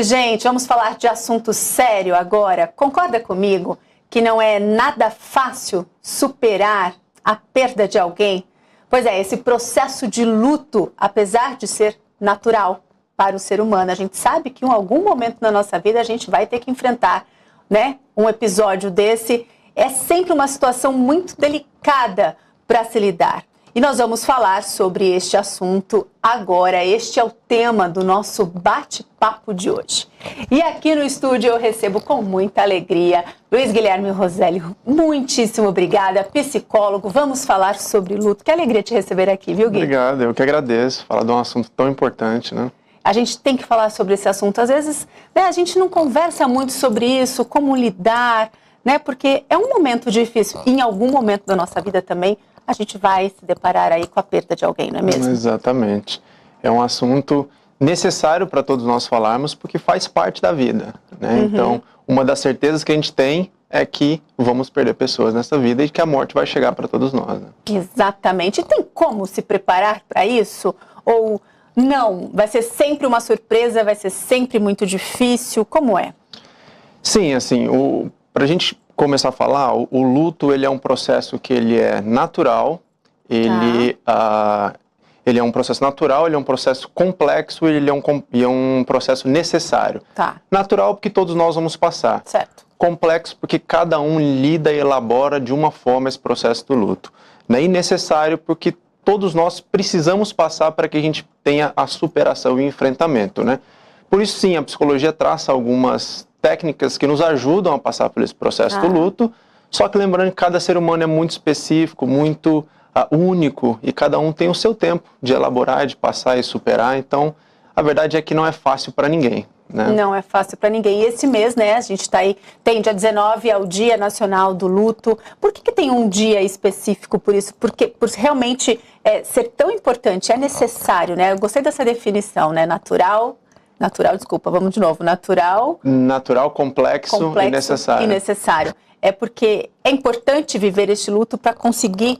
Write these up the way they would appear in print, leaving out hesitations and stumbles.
Gente, vamos falar de assunto sério agora. Concorda comigo que não é nada fácil superar a perda de alguém? Pois é, esse processo de luto, apesar de ser natural para o ser humano, a gente sabe que em algum momento na nossa vida a gente vai ter que enfrentar, né, um episódio desse. É sempre uma situação muito delicada para se lidar. E nós vamos falar sobre este assunto agora. Este é o tema do nosso bate-papo de hoje. E aqui no estúdio eu recebo com muita alegria Luiz Guilherme Roselli. Muitíssimo obrigada, psicólogo. Vamos falar sobre luto. Que alegria te receber aqui, viu, Gui? Obrigado, eu que agradeço. Falar de um assunto tão importante, né? A gente tem que falar sobre esse assunto. Às vezes, né, a gente não conversa muito sobre isso, como lidar, né? Porque é um momento difícil. E em algum momento da nossa vida também, a gente vai se deparar aí com a perda de alguém, não é mesmo? Exatamente. É um assunto necessário para todos nós falarmos, porque faz parte da vida, né? Então, uma das certezas que a gente tem é que vamos perder pessoas nessa vida e que a morte vai chegar para todos nós, né? Exatamente. E tem como se preparar para isso? Ou não? Vai ser sempre uma surpresa? Vai ser sempre muito difícil? Como é? Sim, assim, para a gente começar a falar, o luto, ele é um processo que ele é natural, ele é um processo natural, ele é um processo complexo, ele é um processo necessário. Tá. Natural porque todos nós vamos passar. Certo. Complexo porque cada um lida e elabora de uma forma esse processo do luto. Né? E necessário porque todos nós precisamos passar para que a gente tenha a superação e o enfrentamento, né? Por isso, sim, a psicologia traça algumas técnicas que nos ajudam a passar por esse processo do luto, só que lembrando que cada ser humano é muito específico, muito único, e cada um tem o seu tempo de elaborar, de passar e superar. Então, a verdade é que não é fácil para ninguém, né? Não é fácil para ninguém. E esse mês, né, a gente está aí, tem dia 19, é o Dia Nacional do Luto. Por que tem um dia específico por isso? Porque por realmente ser tão importante, é necessário, né? Eu gostei dessa definição, né? Natural, vamos de novo. Natural, complexo e necessário. E necessário. É porque é importante viver este luto para conseguir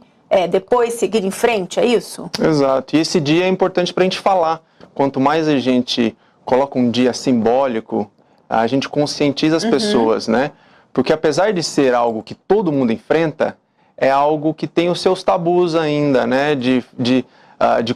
depois seguir em frente, é isso? Exato. E esse dia é importante para a gente falar. Quanto mais a gente coloca um dia simbólico, a gente conscientiza as pessoas, né? Porque apesar de ser algo que todo mundo enfrenta, é algo que tem os seus tabus ainda, né? De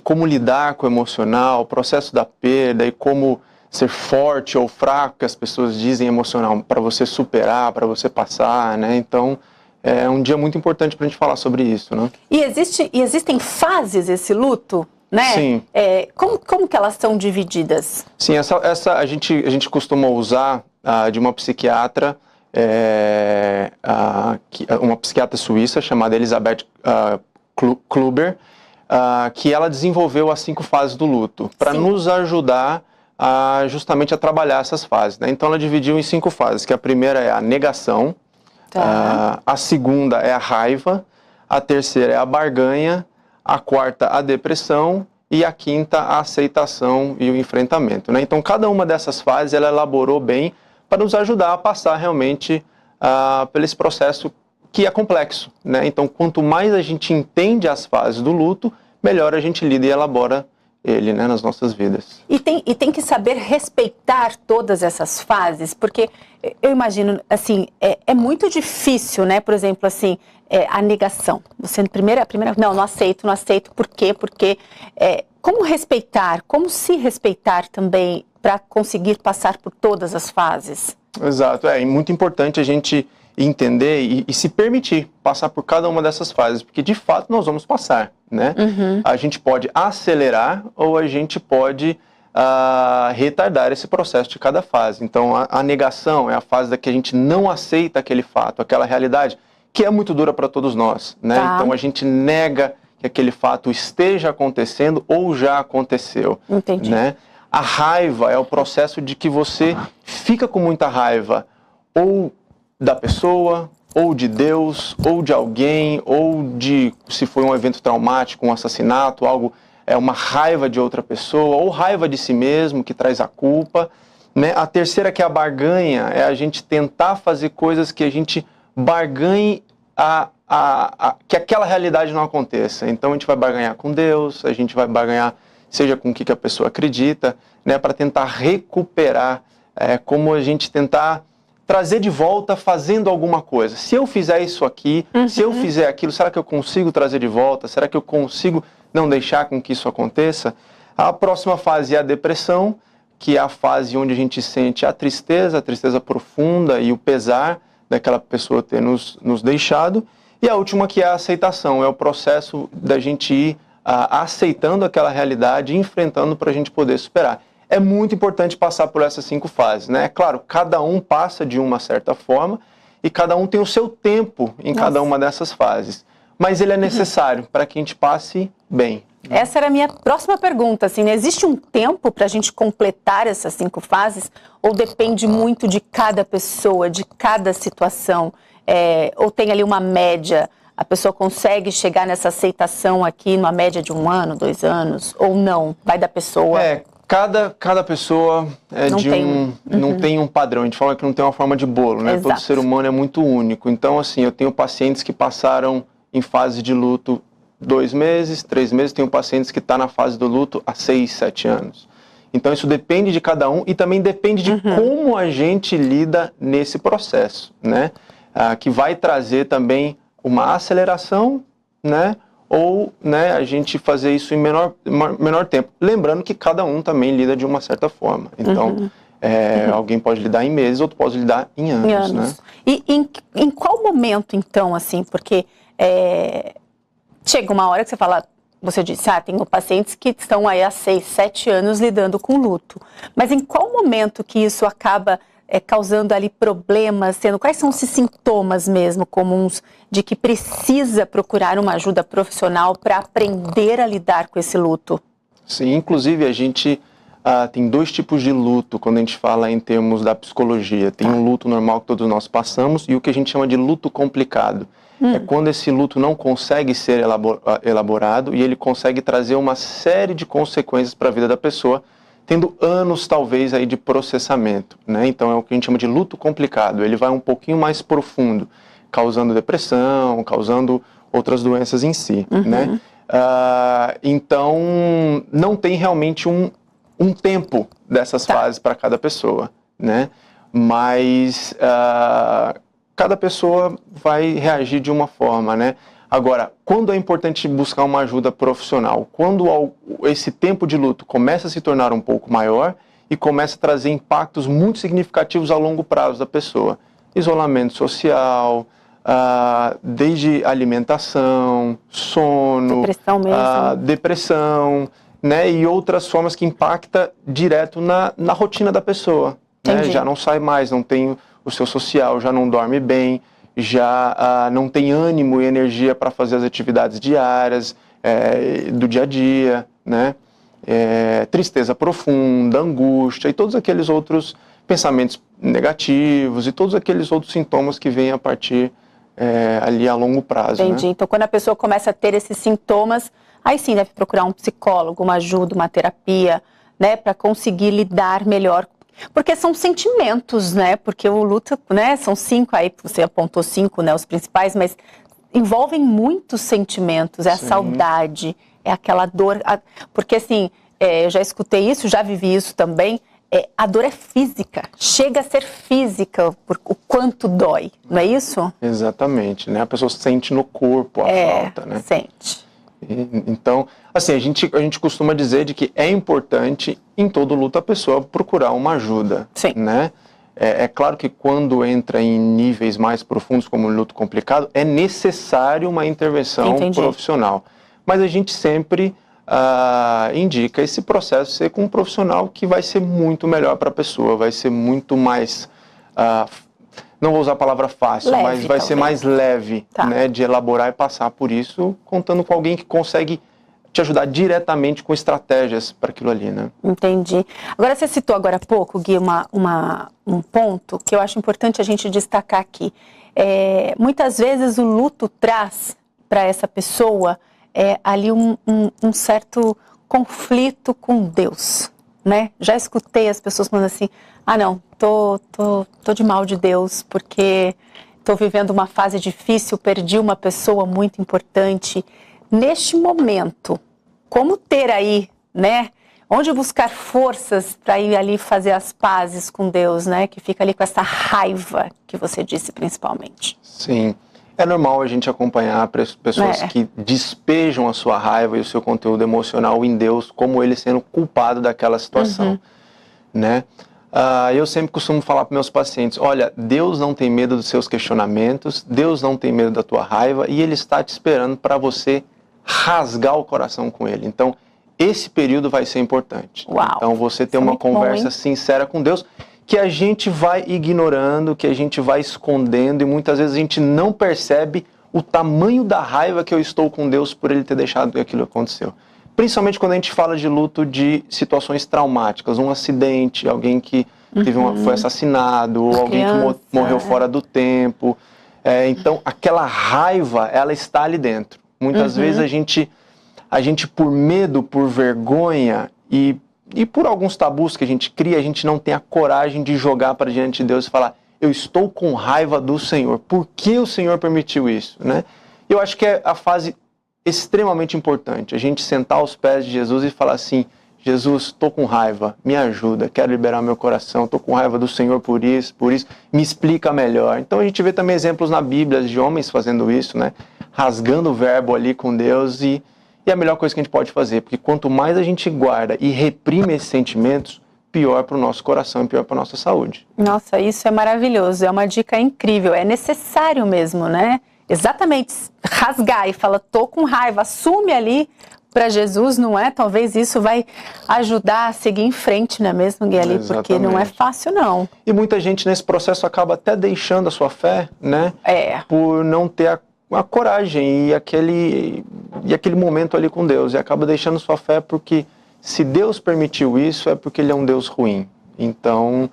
como lidar com o emocional, o processo da perda e como ser forte ou fraco, que as pessoas dizem emocional, para você superar, para você passar, né? Então, é um dia muito importante para a gente falar sobre isso, né? E existem fases esse luto, né? Sim. Como que elas são divididas? Sim, essa a gente costuma usar de uma psiquiatra, uma psiquiatra suíça chamada Elisabeth Kluber, que ela desenvolveu as 5 fases do luto, para nos ajudar justamente a trabalhar essas fases, né? Então ela dividiu em 5 fases, que a primeira é a negação, a segunda é a raiva, a terceira é a barganha, a quarta a depressão e a quinta a aceitação e o enfrentamento, né? Então cada uma dessas fases ela elaborou bem para nos ajudar a passar realmente por esse processo que é complexo, né? Então quanto mais a gente entende as fases do luto, melhor a gente lida e elabora ele, né, nas nossas vidas. E tem que saber respeitar todas essas fases, porque eu imagino, assim, é muito difícil, né, por exemplo, assim, a negação. Você, não aceito, por quê? Porque, como respeitar, como se respeitar também para conseguir passar por todas as fases? Exato, é muito importante a gente entender e se permitir passar por cada uma dessas fases, porque de fato nós vamos passar, né? A gente pode acelerar ou a gente pode retardar esse processo de cada fase. Então a negação é a fase da que a gente não aceita aquele fato, aquela realidade, que é muito dura para todos nós, né? Então a gente nega que aquele fato esteja acontecendo ou já aconteceu. Entendi. Né? A raiva é o processo de que você fica com muita raiva ou da pessoa, ou de Deus, ou de alguém, ou de, se foi um evento traumático, um assassinato, algo, uma raiva de outra pessoa, ou raiva de si mesmo, que traz a culpa, né? A terceira, que é a barganha, é a gente tentar fazer coisas que a gente barganhe que aquela realidade não aconteça. Então a gente vai barganhar com Deus, a gente vai barganhar, seja com o que a pessoa acredita, né, para tentar recuperar é como a gente tentar trazer de volta fazendo alguma coisa. Se eu fizer isso aqui, se eu fizer aquilo, será que eu consigo trazer de volta? Será que eu consigo não deixar com que isso aconteça? A próxima fase é a depressão, que é a fase onde a gente sente a tristeza profunda e o pesar daquela pessoa ter nos deixado. E a última, que é a aceitação, é o processo da gente ir aceitando aquela realidade e enfrentando para a gente poder superar. É muito importante passar por essas 5 fases, né? Claro, cada um passa de uma certa forma e cada um tem o seu tempo em cada uma dessas fases. Mas ele é necessário para que a gente passe bem. Essa era a minha próxima pergunta, assim, né? Existe um tempo para a gente completar essas 5 fases? Ou depende muito de cada pessoa, de cada situação? Ou tem ali uma média? A pessoa consegue chegar nessa aceitação aqui numa média de 1 ano, 2 anos? Ou não? Vai da pessoa? Cada pessoa não tem um padrão. A gente fala que não tem uma forma de bolo, né? Todo ser humano é muito único. Então, assim, eu tenho pacientes que passaram em fase de luto 2 meses, 3 meses. Tenho pacientes que estão na fase do luto há 6, 7 anos. Então, isso depende de cada um e também depende de como a gente lida nesse processo, né? Que vai trazer também uma aceleração, né? Ou, né, a gente fazer isso em menor tempo. Lembrando que cada um também lida de uma certa forma. Então, alguém pode lidar em meses, outro pode lidar em anos. Né? E em qual momento, então, assim, porque chega uma hora que você fala, você disse, tenho pacientes que estão aí há 6, 7 anos lidando com luto. Mas em qual momento que isso acaba causando ali problemas, quais são esses sintomas mesmo comuns de que precisa procurar uma ajuda profissional para aprender a lidar com esse luto? Sim, inclusive a gente tem 2 tipos de luto quando a gente fala em termos da psicologia. Tem um luto normal que todos nós passamos e o que a gente chama de luto complicado. É quando esse luto não consegue ser elaborado e ele consegue trazer uma série de consequências para a vida da pessoa, tendo anos, talvez, aí de processamento, né? Então, é o que a gente chama de luto complicado. Ele vai um pouquinho mais profundo, causando depressão, causando outras doenças em si, né? Então, não tem realmente um tempo dessas fases para cada pessoa, né? Mas cada pessoa vai reagir de uma forma, né? Agora, quando é importante buscar uma ajuda profissional? Quando esse tempo de luto começa a se tornar um pouco maior e começa a trazer impactos muito significativos a longo prazo da pessoa. Isolamento social, desde alimentação, sono, depressão, né? E outras formas que impactam direto na rotina da pessoa. Né? Já não sai mais, não tem o seu social, já não dorme bem, já não tem ânimo e energia para fazer as atividades diárias, do dia a dia, né? Tristeza profunda, angústia e todos aqueles outros pensamentos negativos e todos aqueles outros sintomas que vêm a partir ali a longo prazo. Entendi. Né? Então, quando a pessoa começa a ter esses sintomas, aí sim deve procurar um psicólogo, uma ajuda, uma terapia, né? Para conseguir lidar melhor. Porque são sentimentos, né? Porque o luto, né? São 5, aí você apontou 5, né? Os principais, mas envolvem muitos sentimentos. É a saudade, é aquela dor. Porque assim, eu já escutei isso, já vivi isso também. A dor é física, chega a ser física, o quanto dói, não é isso? Exatamente, né? A pessoa sente no corpo a falta, né? Sente. Então, assim, a gente costuma dizer de que é importante em todo luto a pessoa procurar uma ajuda, né? É claro que quando entra em níveis mais profundos como o luto complicado, é necessário uma intervenção profissional. Mas a gente sempre indica esse processo ser com um profissional que vai ser muito melhor para a pessoa, vai ser muito mais... não vou usar a palavra fácil, mas vai talvez ser mais leve, né, de elaborar e passar por isso, contando com alguém que consegue te ajudar diretamente com estratégias para aquilo ali, né? Entendi. Agora, você citou agora há pouco, Gui, um ponto que eu acho importante a gente destacar aqui. Muitas vezes o luto traz para essa pessoa ali um certo conflito com Deus, né? Já escutei as pessoas falando assim, não, tô de mal de Deus, porque estou vivendo uma fase difícil, perdi uma pessoa muito importante. Neste momento, como ter aí, né, Onde buscar forças para ir ali fazer as pazes com Deus, né? Que fica ali com essa raiva que você disse principalmente. Sim. É normal a gente acompanhar pessoas que despejam a sua raiva e o seu conteúdo emocional em Deus, como ele sendo culpado daquela situação, né? Eu sempre costumo falar para meus pacientes, olha, Deus não tem medo dos seus questionamentos, Deus não tem medo da tua raiva e Ele está te esperando para você rasgar o coração com Ele. Então, esse período vai ser importante. Uau, então, você ter uma conversa sincera com Deus, que a gente vai ignorando, que a gente vai escondendo e muitas vezes a gente não percebe o tamanho da raiva que eu estou com Deus por Ele ter deixado que aquilo aconteceu. Principalmente quando a gente fala de luto de situações traumáticas, um acidente, alguém que foi assassinado, ou alguém que morreu fora do tempo. Então, aquela raiva, ela está ali dentro. Muitas vezes a gente, por medo, por vergonha e por alguns tabus que a gente cria, a gente não tem a coragem de jogar para diante de Deus e falar, eu estou com raiva do Senhor. Por que o Senhor permitiu isso? Né? Eu acho que é a fase extremamente importante, a gente sentar aos pés de Jesus e falar assim, Jesus, estou com raiva, me ajuda, quero liberar meu coração, estou com raiva do Senhor por isso, me explica melhor. Então a gente vê também exemplos na Bíblia de homens fazendo isso, né? Rasgando o verbo ali com Deus e é a melhor coisa que a gente pode fazer, porque quanto mais a gente guarda e reprime esses sentimentos, pior para o nosso coração e pior para a nossa saúde. Nossa, isso é maravilhoso, é uma dica incrível, é necessário mesmo, né? Exatamente, rasgar e fala, tô com raiva, assume ali para Jesus, não é? Talvez isso vai ajudar a seguir em frente, não é mesmo, Guilherme? Porque não é fácil, não. E muita gente nesse processo acaba até deixando a sua fé, né? Por não ter a coragem e aquele momento ali com Deus. E acaba deixando sua fé porque se Deus permitiu isso, é porque Ele é um Deus ruim. Então,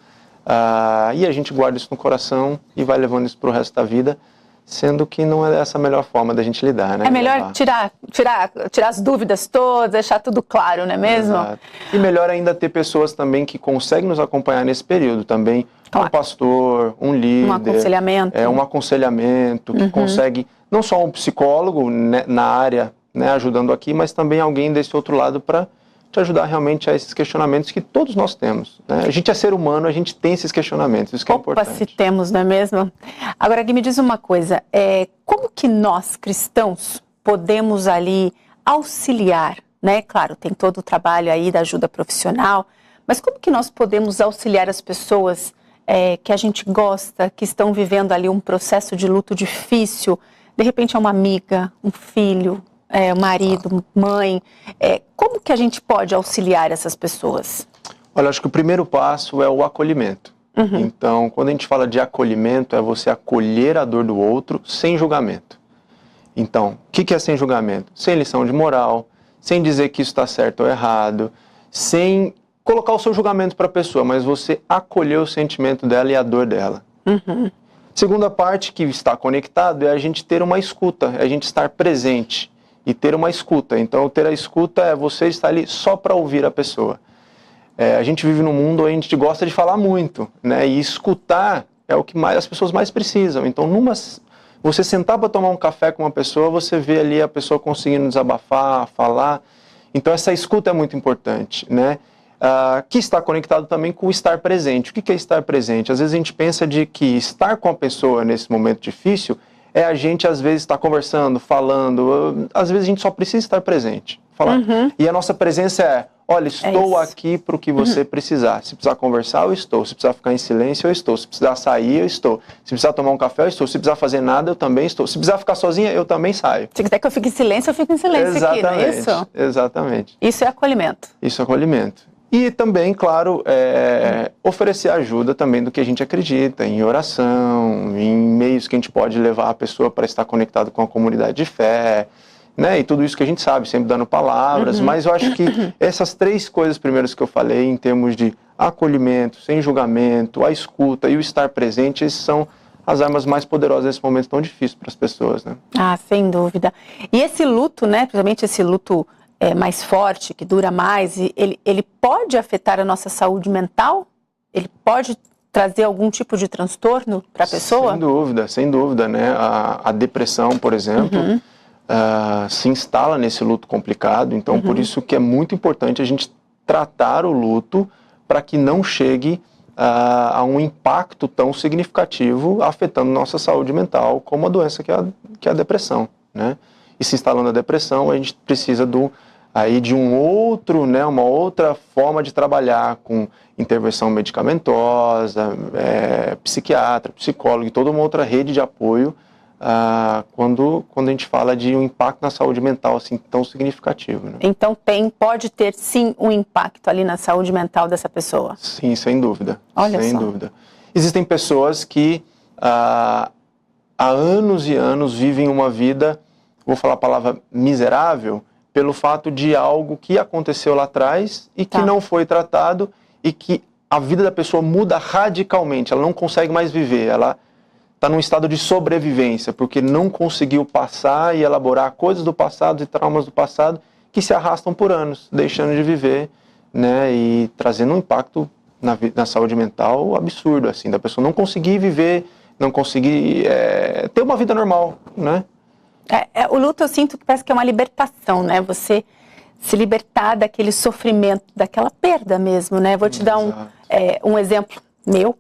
e a gente guarda isso no coração e vai levando isso para o resto da vida, sendo que não é essa a melhor forma da gente lidar, né? É melhor tirar as dúvidas todas, deixar tudo claro, não é mesmo? Exato. E melhor ainda ter pessoas também que conseguem nos acompanhar nesse período também. Claro. Um pastor, um líder. Um aconselhamento. Um aconselhamento que consegue, não só um psicólogo na área, né, ajudando aqui, mas também alguém desse outro lado para te ajudar realmente a esses questionamentos que todos nós temos, né? A gente é ser humano, a gente tem esses questionamentos, isso que é importante. Se temos, não é mesmo? Agora, Gui, me diz uma coisa, como que nós, cristãos, podemos ali auxiliar, né? Claro, tem todo o trabalho aí da ajuda profissional, mas como que nós podemos auxiliar as pessoas que a gente gosta, que estão vivendo ali um processo de luto difícil, de repente é uma amiga, um filho, marido, mãe, como que a gente pode auxiliar essas pessoas? Olha, acho que o primeiro passo é o acolhimento. Então, quando a gente fala de acolhimento, é você acolher a dor do outro sem julgamento. Então, o que é sem julgamento? Sem lição de moral, sem dizer que isso está certo ou errado, sem colocar o seu julgamento para a pessoa, mas você acolher o sentimento dela e a dor dela. Segunda parte que está conectado é a gente ter uma escuta, é a gente estar presente e ter uma escuta. Então, ter a escuta é você estar ali só para ouvir a pessoa. A gente vive num mundo onde a gente gosta de falar muito, né? E escutar é o que as pessoas mais precisam. Então, você sentar para tomar um café com uma pessoa, você vê ali a pessoa conseguindo desabafar, falar. Então, essa escuta é muito importante, né? Que está conectado também com o estar presente. O que é estar presente? Às vezes a gente pensa de que estar com a pessoa nesse momento difícil é a gente, às vezes, estar conversando, falando. Às vezes a gente só precisa estar presente. Falar. E a nossa presença olha, estou aqui para o que você precisar. Se precisar conversar, eu estou. Se precisar ficar em silêncio, eu estou. Se precisar sair, eu estou. Se precisar tomar um café, eu estou. Se precisar fazer nada, eu também estou. Se precisar ficar sozinha, eu também saio. Se quiser que eu fique em silêncio, eu fico em silêncio aqui, não é isso? Exatamente. Isso é acolhimento. Isso é acolhimento. E também, claro, oferecer ajuda também do que a gente acredita, em oração, em meios que a gente pode levar a pessoa para estar conectado com a comunidade de fé, né? E tudo isso que a gente sabe, sempre dando palavras, mas eu acho que essas três coisas primeiras que eu falei, em termos de acolhimento, sem julgamento, a escuta e o estar presente, esses são as armas mais poderosas nesse momento tão difícil para as pessoas, né? Sem dúvida. E esse luto, né, principalmente esse luto mais forte, que dura mais, ele pode afetar a nossa saúde mental? Ele pode trazer algum tipo de transtorno para a pessoa? Sem dúvida, né? A depressão, por exemplo, se instala nesse luto complicado, então por isso que é muito importante a gente tratar o luto para que não chegue a um impacto tão significativo afetando nossa saúde mental como a doença que é a depressão, né? E se instalando a depressão, a gente precisa aí de uma outra forma de trabalhar com intervenção medicamentosa, psiquiatra, psicólogo e toda uma outra rede de apoio quando a gente fala de um impacto na saúde mental assim tão significativo, né? Então pode ter sim um impacto ali na saúde mental dessa pessoa? Sim, sem dúvida. Olha sem só. dúvida. Existem pessoas que há anos e anos vivem uma vida, vou falar a palavra miserável, pelo fato de algo que aconteceu lá atrás e que não foi tratado e que a vida da pessoa muda radicalmente, ela não consegue mais viver, ela está num estado de sobrevivência, porque não conseguiu passar e elaborar coisas do passado e traumas do passado que se arrastam por anos, deixando de viver, né, e trazendo um impacto na saúde mental absurdo, assim, da pessoa não conseguir viver, não conseguir ter uma vida normal, né? O luto eu sinto que parece que é uma libertação, né? Você se libertar daquele sofrimento, daquela perda mesmo, né? Vou te dar um exemplo meu.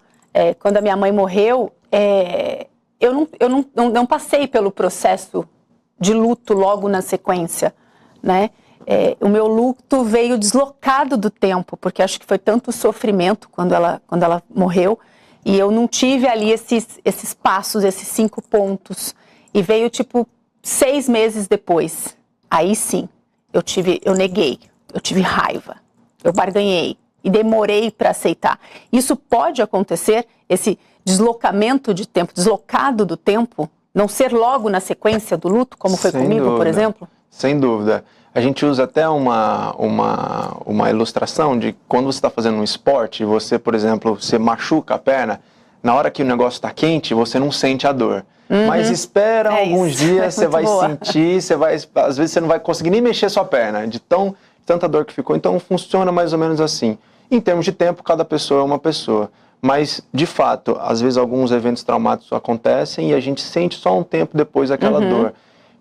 Quando a minha mãe morreu, eu não passei pelo processo de luto logo na sequência, né? O meu luto veio deslocado do tempo, porque acho que foi tanto sofrimento quando ela morreu, e eu não tive ali esses passos, esses 5 pontos, e veio tipo 6 meses depois. Aí sim, eu neguei, eu tive raiva, eu barganhei e demorei para aceitar. Isso pode acontecer, esse deslocamento de tempo, deslocado do tempo, não ser logo na sequência do luto, como foi comigo, por exemplo? Sem dúvida. A gente usa até uma ilustração de quando você está fazendo um esporte, você, por exemplo, você machuca a perna, na hora que o negócio está quente, você não sente a dor. Mas espera alguns dias, você vai sentir, às vezes você não vai conseguir nem mexer sua perna, de tanta dor que ficou. Então funciona mais ou menos assim. Em termos de tempo, cada pessoa é uma pessoa. Mas, de fato, às vezes alguns eventos traumáticos acontecem e a gente sente só um tempo depois aquela dor.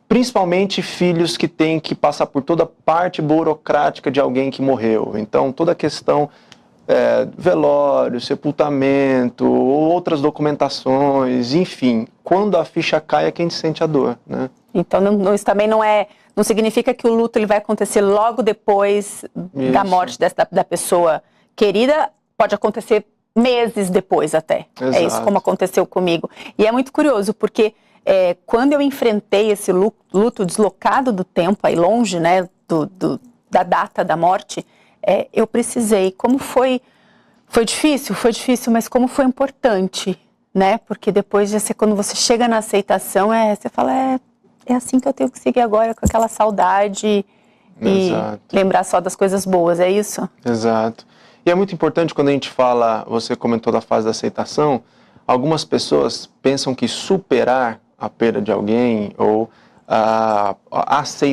Principalmente filhos que têm que passar por toda a parte burocrática de alguém que morreu. Então, toda a questão velório, sepultamento, outras documentações, enfim, quando a ficha cai é que a gente sente a dor, né? Então isso também não significa que o luto ele vai acontecer logo depois da morte da pessoa querida, pode acontecer meses depois até. Exato. É isso como aconteceu comigo. E é muito curioso, porque quando eu enfrentei esse luto deslocado do tempo, aí longe, né, da data da morte, eu precisei, como foi difícil, mas como foi importante, né? Porque depois, quando você chega na aceitação, você fala, é assim que eu tenho que seguir agora, com aquela saudade e lembrar só das coisas boas, é isso? Exato. E é muito importante quando a gente fala, você comentou da fase da aceitação, algumas pessoas pensam que superar a perda de alguém ou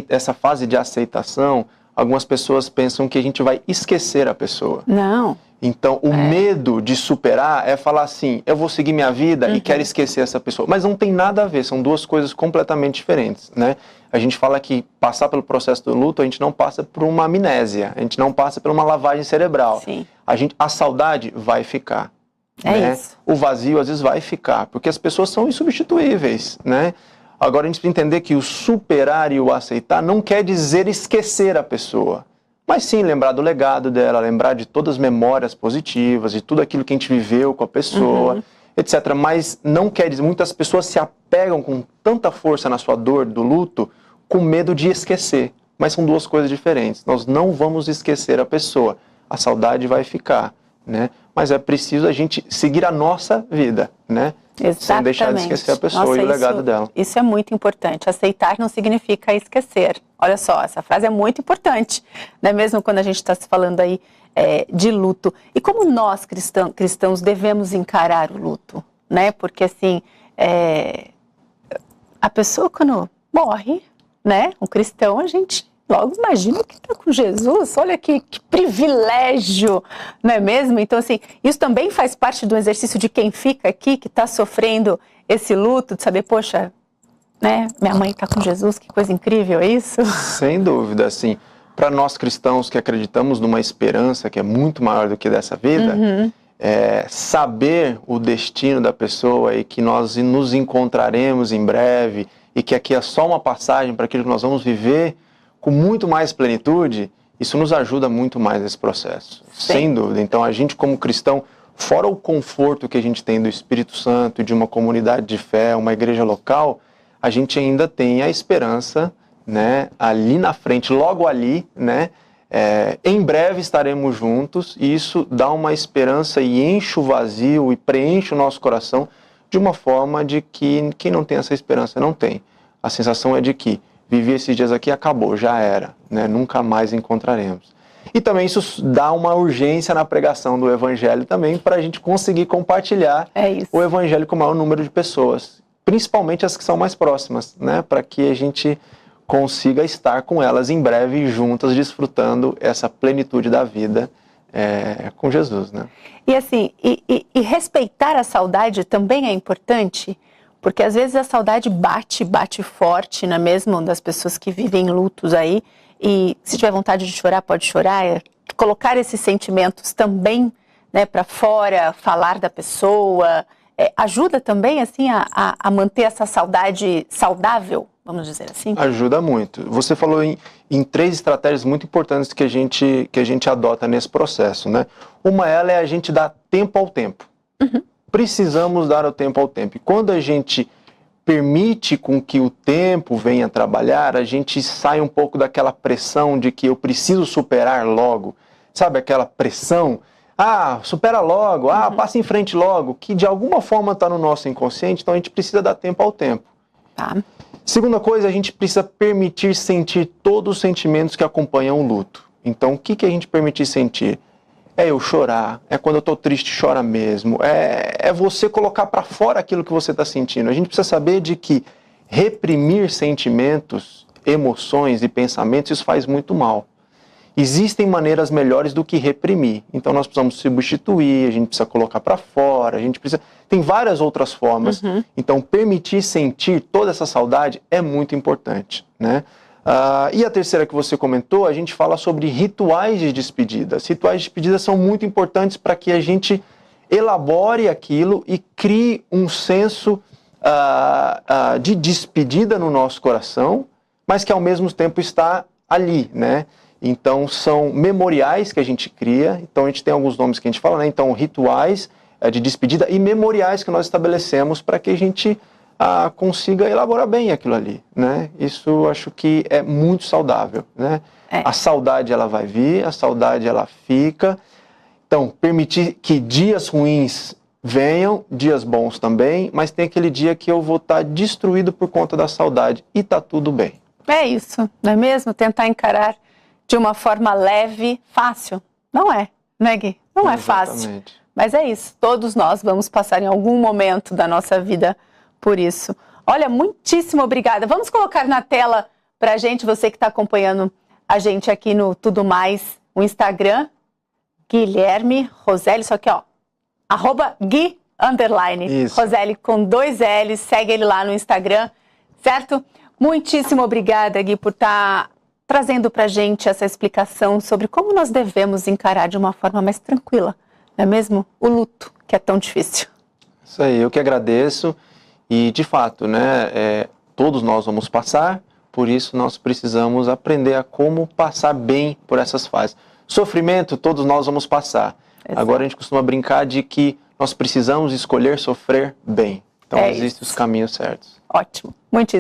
essa fase de aceitação, algumas pessoas pensam que a gente vai esquecer a pessoa. Não. Então, o medo de superar é falar assim, eu vou seguir minha vida e quero esquecer essa pessoa. Mas não tem nada a ver, são duas coisas completamente diferentes, né? A gente fala que passar pelo processo do luto, a gente não passa por uma amnésia, a gente não passa por uma lavagem cerebral. Sim. A saudade vai ficar. Né? Isso. O vazio, às vezes, vai ficar, porque as pessoas são insubstituíveis, né? Agora, a gente precisa entender que o superar e o aceitar não quer dizer esquecer a pessoa. Mas sim, lembrar do legado dela, lembrar de todas as memórias positivas, de tudo aquilo que a gente viveu com a pessoa, etc. Mas não quer dizer, muitas pessoas se apegam com tanta força na sua dor do luto, com medo de esquecer. Mas são duas coisas diferentes. Nós não vamos esquecer a pessoa. A saudade vai ficar, né? Mas é preciso a gente seguir a nossa vida, né? Exatamente. Sem deixar de esquecer a pessoa e o legado dela. Isso é muito importante. Aceitar não significa esquecer. Olha só, essa frase é muito importante, né? Mesmo quando a gente está se falando aí de luto. E como nós, cristãos, devemos encarar o luto, né? Porque, assim, a pessoa quando morre, né? Um cristão, a gente logo imagina que está com Jesus. Olha que privilégio, não é mesmo? Então, assim, isso também faz parte do exercício de quem fica aqui, que está sofrendo esse luto, de saber, poxa, né, minha mãe está com Jesus, que coisa incrível, é isso? Sem dúvida, assim. para nós cristãos que acreditamos numa esperança que é muito maior do que dessa vida, saber o destino da pessoa e que nós nos encontraremos em breve e que aqui é só uma passagem para aquilo que nós vamos viver com muito mais plenitude, isso nos ajuda muito mais nesse processo. Sim. Sem dúvida. Então a gente como cristão, fora o conforto que a gente tem do Espírito Santo, de uma comunidade de fé, uma igreja local, a gente ainda tem a esperança, né, ali na frente, logo ali, né, em breve estaremos juntos, e isso dá uma esperança e enche o vazio e preenche o nosso coração de uma forma de que quem não tem essa esperança não tem. A sensação é de que vivi esses dias aqui, acabou, já era, né, nunca mais encontraremos. E também isso dá uma urgência na pregação do Evangelho também, para a gente conseguir compartilhar o Evangelho com o maior número de pessoas, principalmente as que são mais próximas, né, para que a gente consiga estar com elas em breve juntas, desfrutando essa plenitude da vida com Jesus, né? E assim, e respeitar a saudade também é importante, porque às vezes a saudade bate forte, não é mesmo, das pessoas que vivem lutos aí, e se tiver vontade de chorar, pode chorar, colocar esses sentimentos também, né, para fora, falar da pessoa, ajuda também assim a manter essa saudade saudável, vamos dizer assim? Ajuda muito. Você falou em 3 estratégias muito importantes que a gente adota nesse processo, né? Uma é a gente dar tempo ao tempo. Precisamos dar o tempo ao tempo. E quando a gente permite com que o tempo venha trabalhar, a gente sai um pouco daquela pressão de que eu preciso superar logo. Sabe aquela pressão? Supera logo, passa em frente logo, que de alguma forma está no nosso inconsciente, então a gente precisa dar tempo ao tempo. Tá. Segunda coisa, a gente precisa permitir sentir todos os sentimentos que acompanham o luto. Então, o que a gente permitir sentir? É eu chorar, é quando eu estou triste, chora mesmo, é você colocar para fora aquilo que você está sentindo. A gente precisa saber de que reprimir sentimentos, emoções e pensamentos, isso faz muito mal. Existem maneiras melhores do que reprimir. Então nós precisamos substituir, a gente precisa colocar para fora, a gente precisa... Tem várias outras formas. Então permitir sentir toda essa saudade é muito importante, né? E a terceira que você comentou, a gente fala sobre rituais de despedidas. Rituais de despedida são muito importantes para que a gente elabore aquilo e crie um senso de despedida no nosso coração, mas que ao mesmo tempo está ali, né? Então, são memoriais que a gente cria. Então, a gente tem alguns nomes que a gente fala, né? Então, rituais de despedida e memoriais que nós estabelecemos para que a gente consiga elaborar bem aquilo ali, né? Isso eu acho que é muito saudável, né? A saudade, ela vai vir, a saudade, ela fica. Então, permitir que dias ruins venham, dias bons também, mas tem aquele dia que eu vou estar destruído por conta da saudade e tá tudo bem. É isso, não é mesmo? Tentar encarar de uma forma leve, fácil. Não é, né, Gui? Não é fácil. Mas é isso, todos nós vamos passar em algum momento da nossa vida por isso. Olha, muitíssimo obrigada. Vamos colocar na tela pra gente, você que está acompanhando a gente aqui no Tudo Mais, o Instagram, Guilherme Roselli, só que @Gui_ Roselli com 2 L's, segue ele lá no Instagram, certo? Muitíssimo obrigada, Gui, por estar trazendo pra gente essa explicação sobre como nós devemos encarar de uma forma mais tranquila, não é mesmo? O luto, que é tão difícil. Isso aí, eu que agradeço. E, de fato, né, todos nós vamos passar, por isso nós precisamos aprender a como passar bem por essas fases. Sofrimento, todos nós vamos passar. Exato. Agora a gente costuma brincar de que nós precisamos escolher sofrer bem. Então, existem os caminhos certos. Ótimo, muitíssimo.